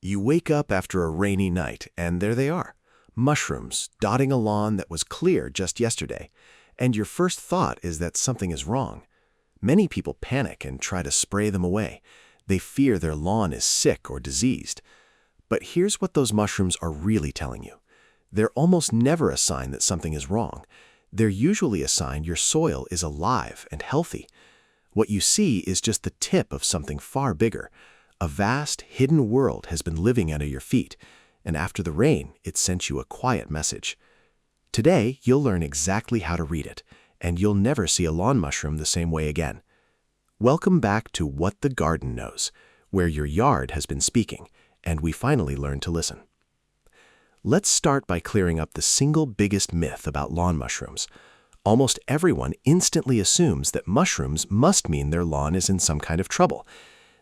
You wake up after a rainy night, and there they are, mushrooms dotting a lawn that was clear just yesterday, and your first thought is that something is wrong. Many people panic and try to spray them away. They fear their lawn is sick or diseased. But here's what those mushrooms are really telling you. They're almost never a sign that something is wrong. They're usually a sign your soil is alive and healthy. What you see is just the tip of something far bigger. A vast, hidden world has been living under your feet, and after the rain, it sent you a quiet message. Today, you'll learn exactly how to read it, and you'll never see a lawn mushroom the same way again. Welcome back to What the Garden Knows, where your yard has been speaking, and we finally learned to listen. Let's start by clearing up the single biggest myth about lawn mushrooms. Almost everyone instantly assumes that mushrooms must mean their lawn is in some kind of trouble.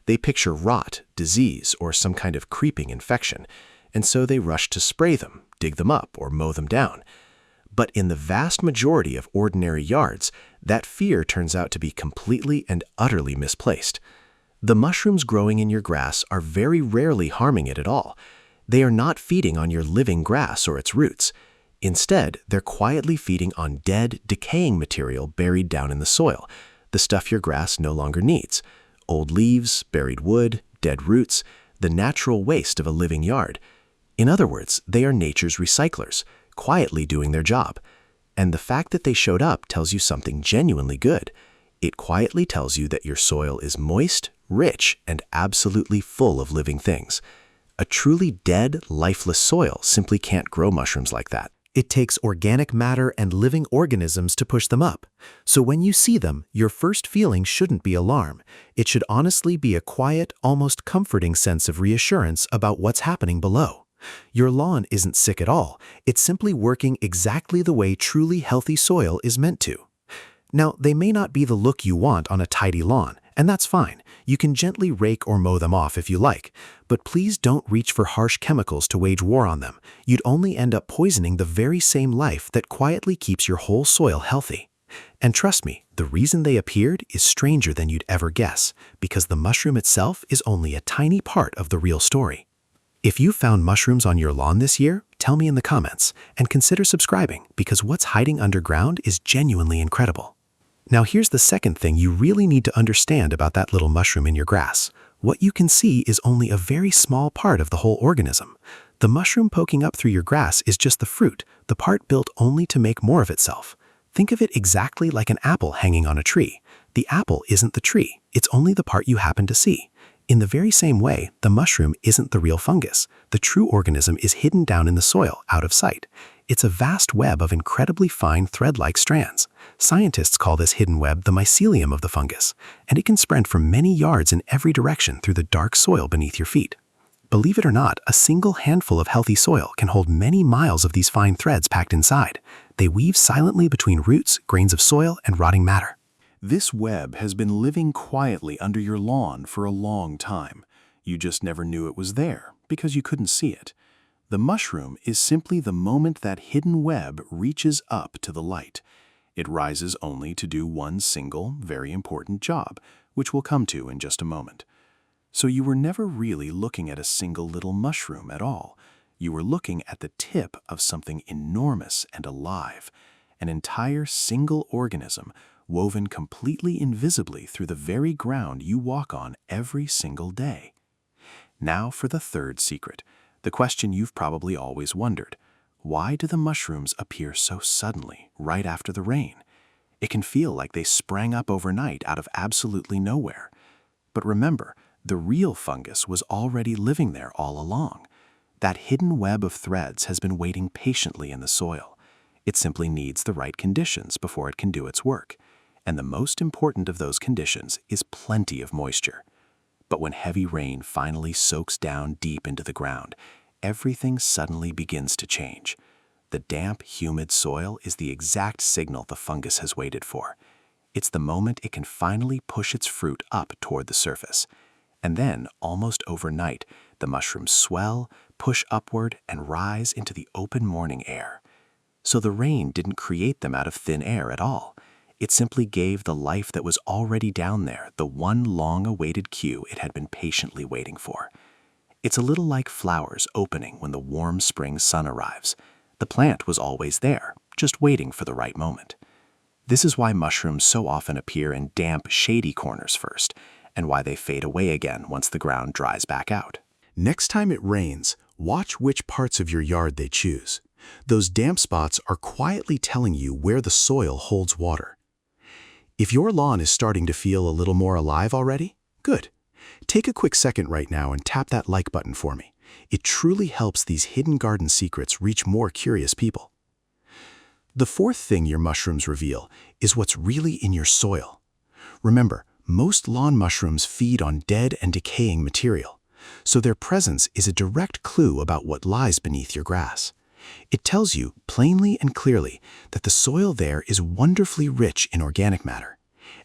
They picture rot, disease, or some kind of creeping infection, and so they rush to spray them, dig them up, or mow them down. But in the vast majority of ordinary yards, that fear turns out to be completely and utterly misplaced. The mushrooms growing in your grass are very rarely harming it at all. They are not feeding on your living grass or its roots. Instead, they're quietly feeding on dead, decaying material buried down in the soil, the stuff your grass no longer needs. Old leaves, buried wood, dead roots, the natural waste of a living yard. In other words, they are nature's recyclers, quietly doing their job. And the fact that they showed up tells you something genuinely good. It quietly tells you that your soil is moist, rich, and absolutely full of living things. A truly dead, lifeless soil simply can't grow mushrooms like that. It takes organic matter and living organisms to push them up. So when you see them, your first feeling shouldn't be alarm. It should honestly be a quiet, almost comforting sense of reassurance about what's happening below. Your lawn isn't sick at all. It's simply working exactly the way truly healthy soil is meant to. Now, they may not be the look you want on a tidy lawn, and that's fine. You can gently rake or mow them off if you like, but please don't reach for harsh chemicals to wage war on them. You'd only end up poisoning the very same life that quietly keeps your whole soil healthy. And trust me, the reason they appeared is stranger than you'd ever guess, because the mushroom itself is only a tiny part of the real story. If you found mushrooms on your lawn this year, tell me in the comments, and consider subscribing, because what's hiding underground is genuinely incredible. Now here's the second thing you really need to understand about that little mushroom in your grass. What you can see is only a very small part of the whole organism. The mushroom poking up through your grass is just the fruit, the part built only to make more of itself. Think of it exactly like an apple hanging on a tree. The apple isn't the tree, it's only the part you happen to see. In the very same way, the mushroom isn't the real fungus. The true organism is hidden down in the soil, out of sight. It's a vast web of incredibly fine thread-like strands. Scientists call this hidden web the mycelium of the fungus, and it can spread for many yards in every direction through the dark soil beneath your feet. Believe it or not, a single handful of healthy soil can hold many miles of these fine threads packed inside. They weave silently between roots, grains of soil, and rotting matter. This web has been living quietly under your lawn for a long time. You just never knew it was there because you couldn't see it. The mushroom is simply the moment that hidden web reaches up to the light. It rises only to do one single, very important job, which we'll come to in just a moment. So you were never really looking at a single little mushroom at all. You were looking at the tip of something enormous and alive, an entire single organism woven completely invisibly through the very ground you walk on every single day. Now for the third secret, the question you've probably always wondered. Why do the mushrooms appear so suddenly, right after the rain? It can feel like they sprang up overnight out of absolutely nowhere. But remember, the real fungus was already living there all along. That hidden web of threads has been waiting patiently in the soil. It simply needs the right conditions before it can do its work. And the most important of those conditions is plenty of moisture. But when heavy rain finally soaks down deep into the ground, everything suddenly begins to change. The damp, humid soil is the exact signal the fungus has waited for. It's the moment it can finally push its fruit up toward the surface. And then, almost overnight, the mushrooms swell, push upward, and rise into the open morning air. So the rain didn't create them out of thin air at all. It simply gave the life that was already down there the one long-awaited cue it had been patiently waiting for. It's a little like flowers opening when the warm spring sun arrives. The plant was always there, just waiting for the right moment. This is why mushrooms so often appear in damp, shady corners first, and why they fade away again once the ground dries back out. Next time it rains, watch which parts of your yard they choose. Those damp spots are quietly telling you where the soil holds water. If your lawn is starting to feel a little more alive already, good. Take a quick second right now and tap that like button for me. It truly helps these hidden garden secrets reach more curious people. The fourth thing your mushrooms reveal is what's really in your soil. Remember, most lawn mushrooms feed on dead and decaying material, so their presence is a direct clue about what lies beneath your grass. It tells you, plainly and clearly, that the soil there is wonderfully rich in organic matter.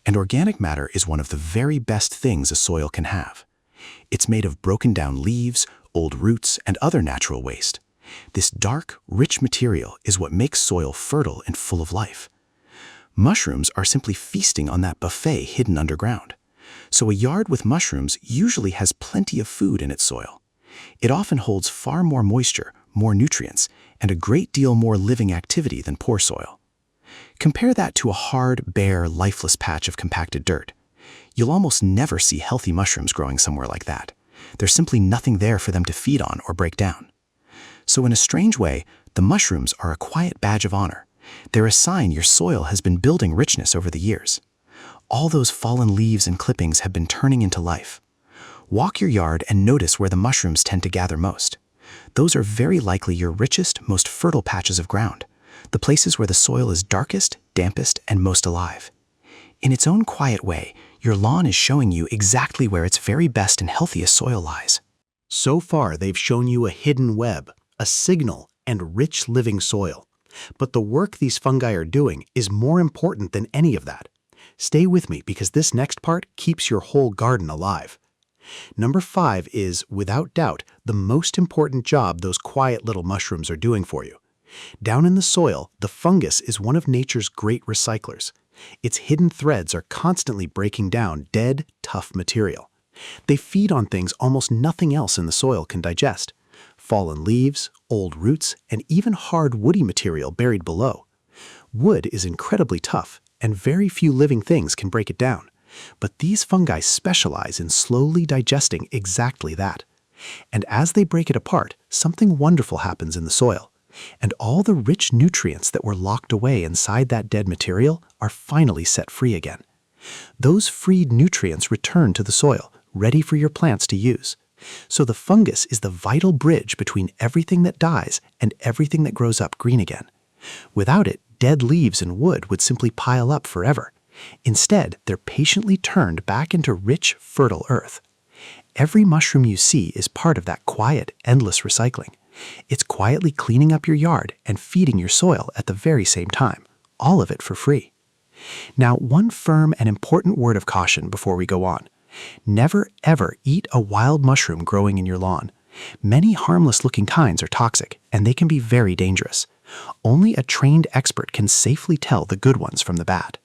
And organic matter is one of the very best things a soil can have. It's made of broken down leaves, old roots, and other natural waste. This dark, rich material is what makes soil fertile and full of life. Mushrooms are simply feasting on that buffet hidden underground. So a yard with mushrooms usually has plenty of food in its soil. It often holds far more moisture, more nutrients, and a great deal more living activity than poor soil. Compare that to a hard, bare, lifeless patch of compacted dirt. You'll almost never see healthy mushrooms growing somewhere like that. There's simply nothing there for them to feed on or break down. So in a strange way, the mushrooms are a quiet badge of honor. They're a sign your soil has been building richness over the years. All those fallen leaves and clippings have been turning into life. Walk your yard and notice where the mushrooms tend to gather most. Those are very likely your richest, most fertile patches of ground, the places where the soil is darkest, dampest, and most alive. In its own quiet way, your lawn is showing you exactly where its very best and healthiest soil lies. So far, they've shown you a hidden web, a signal, and rich living soil. But the work these fungi are doing is more important than any of that. Stay with me because this next part keeps your whole garden alive. Number 5 is, without doubt, the most important job those quiet little mushrooms are doing for you. Down in the soil, the fungus is one of nature's great recyclers. Its hidden threads are constantly breaking down dead, tough material. They feed on things almost nothing else in the soil can digest: fallen leaves, old roots, and even hard woody material buried below. Wood is incredibly tough, and very few living things can break it down. But these fungi specialize in slowly digesting exactly that. And as they break it apart, something wonderful happens in the soil. And all the rich nutrients that were locked away inside that dead material are finally set free again. Those freed nutrients return to the soil, ready for your plants to use. So the fungus is the vital bridge between everything that dies and everything that grows up green again. Without it, dead leaves and wood would simply pile up forever. Instead, they're patiently turned back into rich, fertile earth. Every mushroom you see is part of that quiet, endless recycling. It's quietly cleaning up your yard and feeding your soil at the very same time, all of it for free. Now, one firm and important word of caution before we go on. Never ever eat a wild mushroom growing in your lawn. Many harmless-looking kinds are toxic, and they can be very dangerous. Only a trained expert can safely tell the good ones from the bad.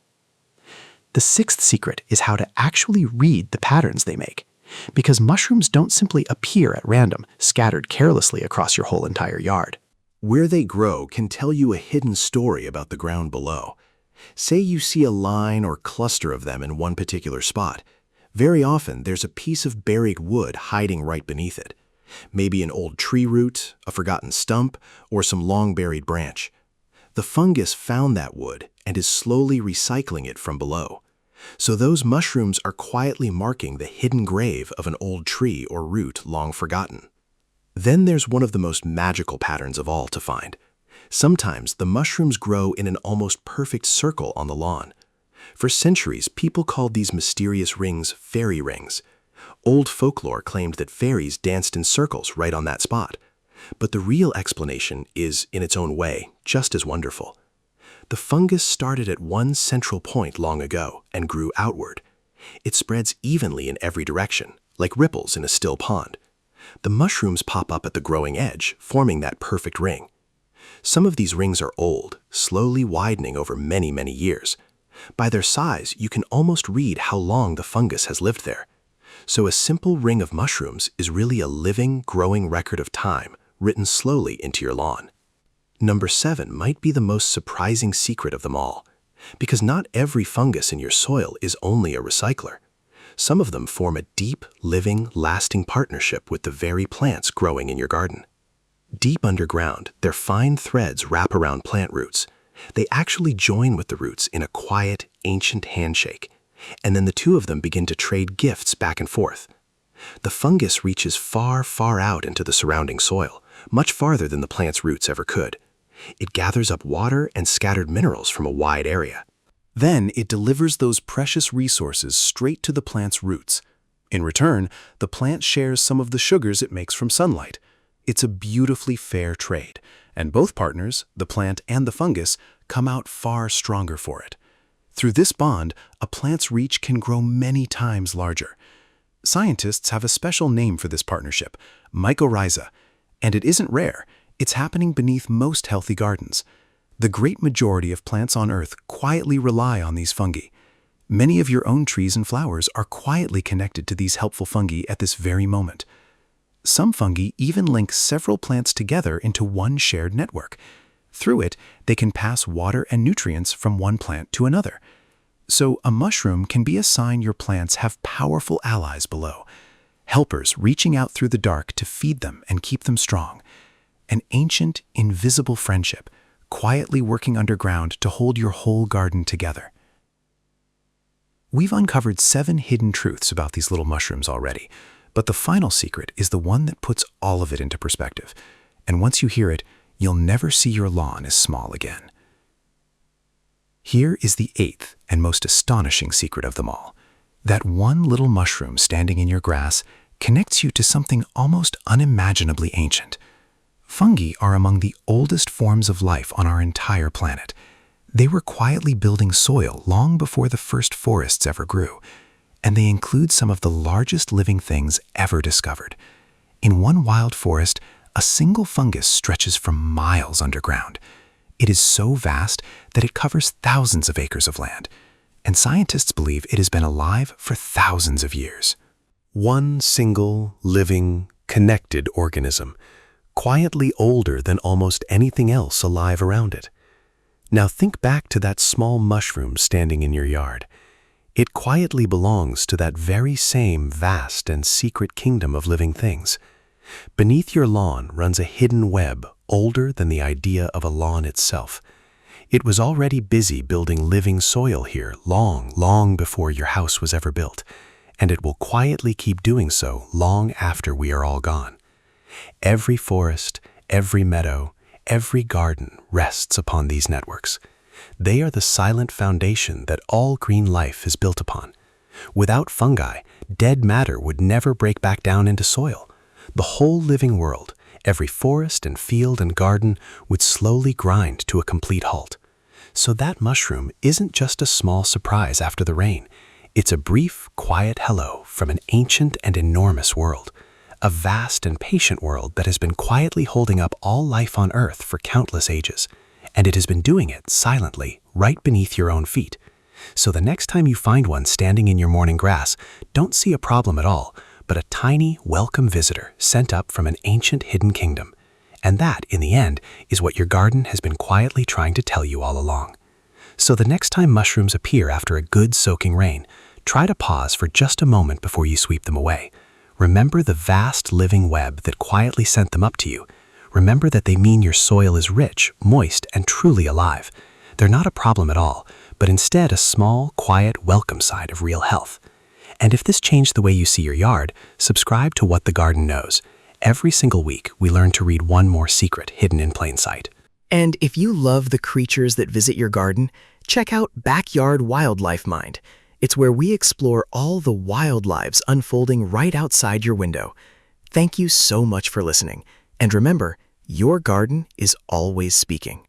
The 6th secret is how to actually read the patterns they make. Because mushrooms don't simply appear at random, scattered carelessly across your whole entire yard. Where they grow can tell you a hidden story about the ground below. Say you see a line or cluster of them in one particular spot. Very often, there's a piece of buried wood hiding right beneath it. Maybe an old tree root, a forgotten stump, or some long-buried branch. The fungus found that wood and is slowly recycling it from below. So those mushrooms are quietly marking the hidden grave of an old tree or root long forgotten. Then there's one of the most magical patterns of all to find. Sometimes the mushrooms grow in an almost perfect circle on the lawn. For centuries, people called these mysterious rings fairy rings. Old folklore claimed that fairies danced in circles right on that spot. But the real explanation is, in its own way, just as wonderful. The fungus started at one central point long ago and grew outward. It spreads evenly in every direction, like ripples in a still pond. The mushrooms pop up at the growing edge, forming that perfect ring. Some of these rings are old, slowly widening over many, many years. By their size, you can almost read how long the fungus has lived there. So a simple ring of mushrooms is really a living, growing record of time written slowly into your lawn. Number 7 might be the most surprising secret of them all, because not every fungus in your soil is only a recycler. Some of them form a deep, living, lasting partnership with the very plants growing in your garden. Deep underground, their fine threads wrap around plant roots. They actually join with the roots in a quiet, ancient handshake, and then the two of them begin to trade gifts back and forth. The fungus reaches far, far out into the surrounding soil, much farther than the plant's roots ever could. It gathers up water and scattered minerals from a wide area. Then it delivers those precious resources straight to the plant's roots. In return, the plant shares some of the sugars it makes from sunlight. It's a beautifully fair trade, and both partners, the plant and the fungus, come out far stronger for it. Through this bond, a plant's reach can grow many times larger. Scientists have a special name for this partnership, mycorrhiza, and it isn't rare. It's happening beneath most healthy gardens. The great majority of plants on Earth quietly rely on these fungi. Many of your own trees and flowers are quietly connected to these helpful fungi at this very moment. Some fungi even link several plants together into one shared network. Through it, they can pass water and nutrients from one plant to another. So a mushroom can be a sign your plants have powerful allies below, helpers reaching out through the dark to feed them and keep them strong. An ancient, invisible friendship, quietly working underground to hold your whole garden together. We've uncovered 7 hidden truths about these little mushrooms already, but the final secret is the one that puts all of it into perspective. And once you hear it, you'll never see your lawn as small again. Here is the 8th and most astonishing secret of them all. That one little mushroom standing in your grass connects you to something almost unimaginably ancient. Fungi are among the oldest forms of life on our entire planet. They were quietly building soil long before the first forests ever grew, and they include some of the largest living things ever discovered. In one wild forest, a single fungus stretches for miles underground. It is so vast that it covers thousands of acres of land, and scientists believe it has been alive for thousands of years. One single, living, connected organism, quietly older than almost anything else alive around it. Now think back to that small mushroom standing in your yard. It quietly belongs to that very same vast and secret kingdom of living things. Beneath your lawn runs a hidden web older than the idea of a lawn itself. It was already busy building living soil here long, long before your house was ever built, and it will quietly keep doing so long after we are all gone. Every forest, every meadow, every garden rests upon these networks. They are the silent foundation that all green life is built upon. Without fungi, dead matter would never break back down into soil. The whole living world, every forest and field and garden, would slowly grind to a complete halt. So that mushroom isn't just a small surprise after the rain. It's a brief, quiet hello from an ancient and enormous world. A vast and patient world that has been quietly holding up all life on Earth for countless ages. And it has been doing it silently, right beneath your own feet. So the next time you find one standing in your morning grass, don't see a problem at all, but a tiny, welcome visitor sent up from an ancient hidden kingdom. And that, in the end, is what your garden has been quietly trying to tell you all along. So the next time mushrooms appear after a good soaking rain, try to pause for just a moment before you sweep them away. Remember the vast living web that quietly sent them up to you. Remember that they mean your soil is rich, moist, and truly alive. They're not a problem at all, but instead a small, quiet, welcome sign of real health. And if this changed the way you see your yard, subscribe to What the Garden Knows. Every single week, we learn to read one more secret hidden in plain sight. And if you love the creatures that visit your garden, check out Backyard Wildlife Mind. It's where we explore all the wild lives unfolding right outside your window. Thank you so much for listening. And remember, your garden is always speaking.